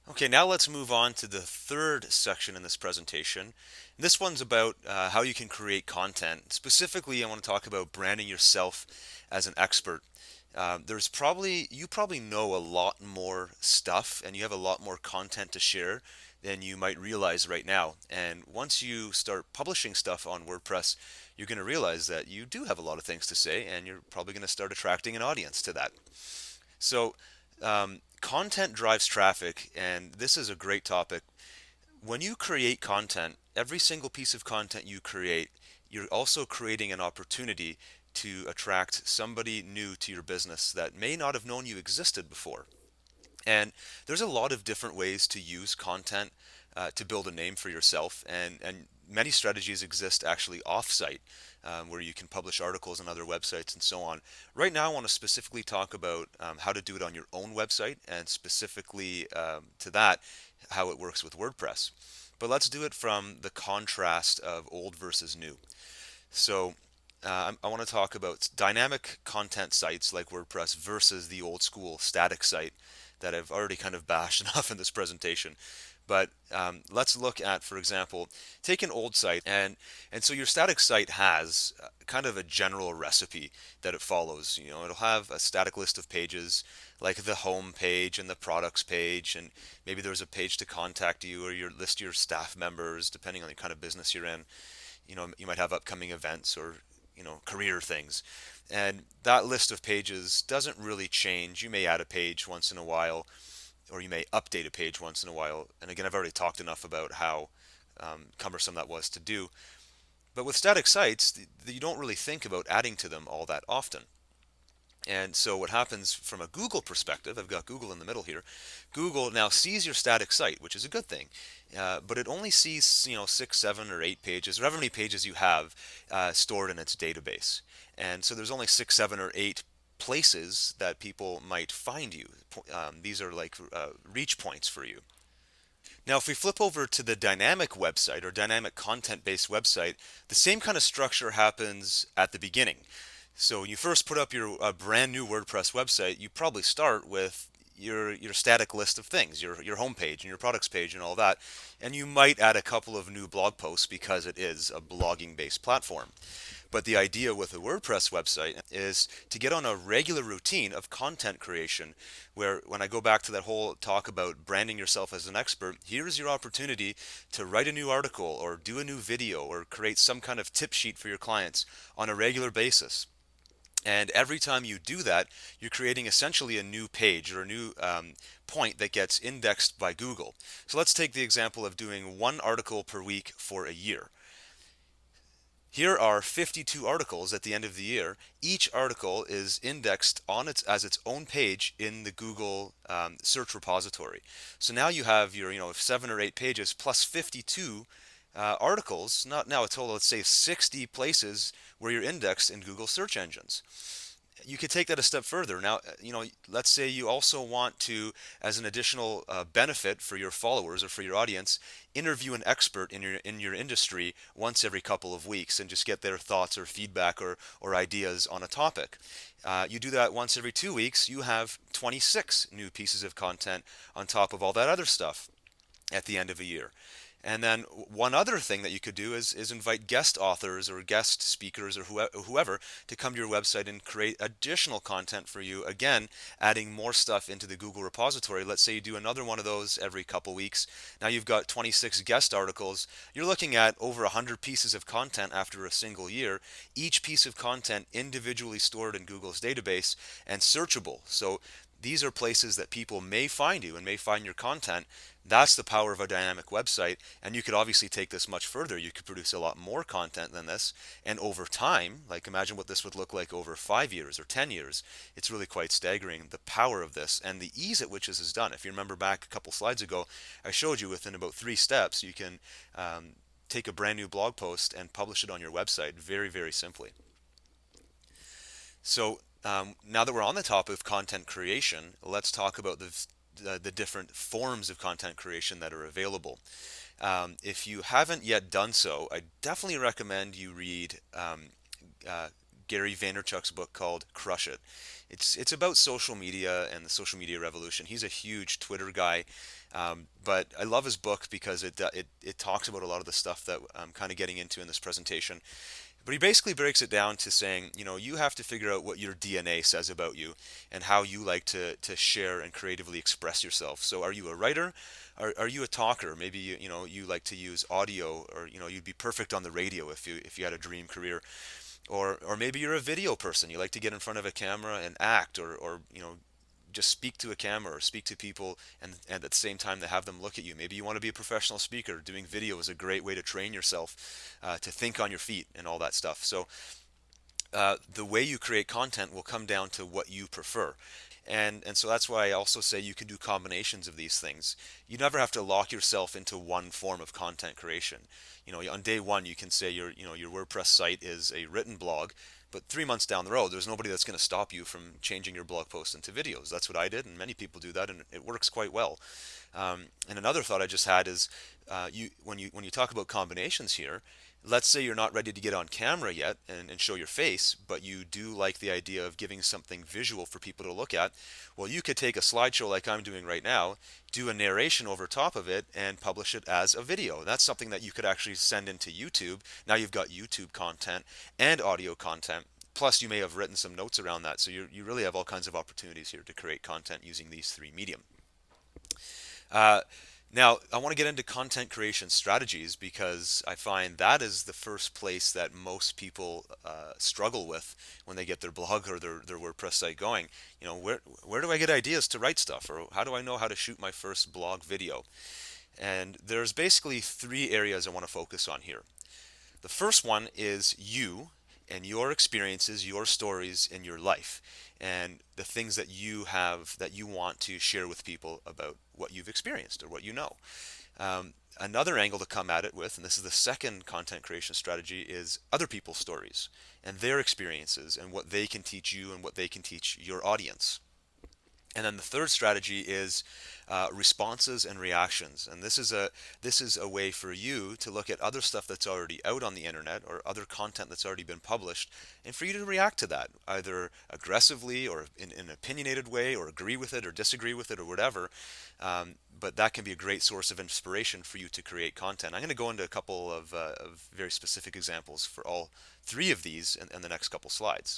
Okay, now let's move on to the third section in this presentation. This one's about how you can create content. Specifically, I want to talk about branding yourself as an expert. You probably know a lot more stuff and you have a lot more content to share than you might realize right now. And once you start publishing stuff on WordPress, you're going to realize that you do have a lot of things to say and you're probably going to start attracting an audience to that. So, content drives traffic, and this is a great topic. When you create content, every single piece of content you create, you're also creating an opportunity to attract somebody new to your business that may not have known you existed before. And there's a lot of different ways to use content to build a name for yourself, and many strategies exist actually off-site, where you can publish articles on other websites and so on. Right now, I want to specifically talk about how to do it on your own website, and specifically to that, how it works with WordPress. But let's do it from the contrast of old versus new. So I want to talk about dynamic content sites like WordPress versus the old school static site that I've already kind of bashed enough in this presentation. But let's look at, for example, take an old site, and so your static site has kind of a general recipe that it follows. You know, it'll have a static list of pages, like the home page and the products page, and maybe there's a page to contact you or your list your staff members, depending on the kind of business you're in. You know, you might have upcoming events or career things, and that list of pages doesn't really change. You may add a page once in a while, or you may update a page once in a while. And again, I've already talked enough about how cumbersome that was to do. But with static sites, you don't really think about adding to them all that often. And so what happens from a Google perspective, I've got Google in the middle here. Google now sees your static site, which is a good thing, but it only sees 6, 7, or 8 pages, or however many pages you have stored in its database. And so there's only 6, 7, or 8 places that people might find you. These are like reach points for you. Now, if we flip over to the dynamic website or dynamic content-based website, the same kind of structure happens at the beginning. So when you first put up your brand new WordPress website, you probably start with your static list of things, your homepage and your products page and all that, and you might add a couple of new blog posts because it is a blogging-based platform. But the idea with a WordPress website is to get on a regular routine of content creation, where when I go back to that whole talk about branding yourself as an expert, here's your opportunity to write a new article or do a new video or create some kind of tip sheet for your clients on a regular basis. And every time you do that, you're creating essentially a new page or a new point that gets indexed by Google. So let's take the example of doing one article per week for a year. Here are 52 articles at the end of the year. Each article is indexed on as its own page in the Google search repository. So now you have your 7 or 8 pages plus 52 articles, not now a total, let's say 60 places where you're indexed in Google search engines. You could take that a step further. Now, let's say you also want to, as an additional benefit for your followers or for your audience, interview an expert in your industry once every couple of weeks and just get their thoughts or feedback or ideas on a topic. You do that once every 2 weeks, you have 26 new pieces of content on top of all that other stuff at the end of a year. And then one other thing that you could do is invite guest authors or guest speakers or whoever to come to your website and create additional content for you. Again, adding more stuff into the Google repository. Let's say you do another one of those every couple weeks. Now you've got 26 guest articles. You're looking at over 100 pieces of content after a single year. Each piece of content individually stored in Google's database and searchable. So these are places that people may find you and may find your content. That's the power of a dynamic website. And you could obviously take this much further. You could produce a lot more content than this. And over time, like imagine what this would look like over 5 years or 10 years. It's really quite staggering, the power of this and the ease at which this is done. If you remember back a couple slides ago, I showed you within about 3 steps, you can take a brand new blog post and publish it on your website very, very simply. So now that we're on the topic of content creation, let's talk about the different forms of content creation that are available. If you haven't yet done so, I definitely recommend you read Gary Vaynerchuk's book called Crush It. It's about social media and the social media revolution. He's a huge Twitter guy, but I love his book because it talks about a lot of the stuff that I'm kind of getting into in this presentation. But he basically breaks it down to saying, you have to figure out what your DNA says about you and how you like to share and creatively express yourself. So are you a writer? Are you a talker? Maybe you like to use audio, or you'd be perfect on the radio if you had a dream career. Or maybe you're a video person. You like to get in front of a camera and act, or just speak to a camera or speak to people, and at the same time to have them look at you. Maybe you want to be a professional speaker. Doing video is a great way to train yourself to think on your feet and all that stuff. So the way you create content will come down to what you prefer. And so that's why I also say you can do combinations of these things. You never have to lock yourself into one form of content creation. On day one, you can say your WordPress site is a written blog, but 3 months down the road, there's nobody that's going to stop you from changing your blog post into videos. That's what I did, and many people do that, and it works quite well. And another thought I just had is, when you talk about combinations here, let's say you're not ready to get on camera yet and show your face, but you do like the idea of giving something visual for people to look at. Well, you could take a slideshow like I'm doing right now, do a narration over top of it, and publish it as a video. That's something that you could actually send into YouTube. Now you've got YouTube content and audio content. Plus, you may have written some notes around that. So you really have all kinds of opportunities here to create content using these three medium. Uh, Now, I want to get into content creation strategies because I find that is the first place that most people struggle with when they get their blog or their WordPress site going. Where do I get ideas to write stuff, or how do I know how to shoot my first blog video? And there's basically three areas I want to focus on here. The first one is you and your experiences, your stories in your life, and the things that you have that you want to share with people about what you've experienced or what you know. Another angle to come at it with, and this is the second content creation strategy, is other people's stories and their experiences and what they can teach you and what they can teach your audience. And then the third strategy is responses and reactions. And this is a way for you to look at other stuff that's already out on the internet or other content that's already been published, and for you to react to that, either aggressively or in an opinionated way, or agree with it or disagree with it or whatever. But that can be a great source of inspiration for you to create content. I'm going to go into a couple of very specific examples for all three of these in the next couple slides.